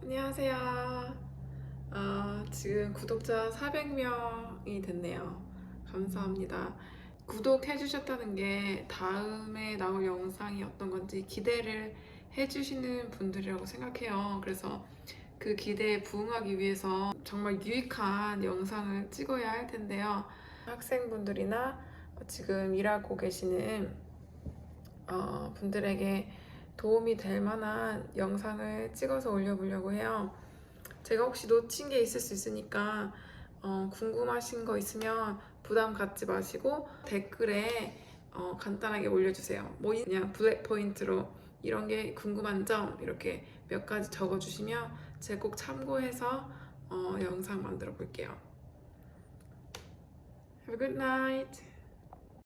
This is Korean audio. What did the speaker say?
안녕하세요. 지금 구독자 400명이 됐네요. 감사합니다. 구독해 주셨다는 게 다음에 나올 영상이 어떤 건지 기대를 해 주시는 분들이라고 생각해요. 그래서 그 기대에 부응하기 위해서 정말 유익한 영상을 찍어야 할 텐데요. 학생분들이나 지금 일하고 계시는 분들에게 도움이 될 만한 영상을 찍어서 올려보려고 해요. 제가 혹시 놓친 게 있을 수 있으니까 궁금하신 거 있으면 부담 갖지 마시고 댓글에 간단하게 올려주세요. 뭐 그냥 블랙 포인트로 이런 게 궁금한 점 이렇게 몇 가지 적어주시면 제가 꼭 참고해서 영상 만들어 볼게요. Have a good night.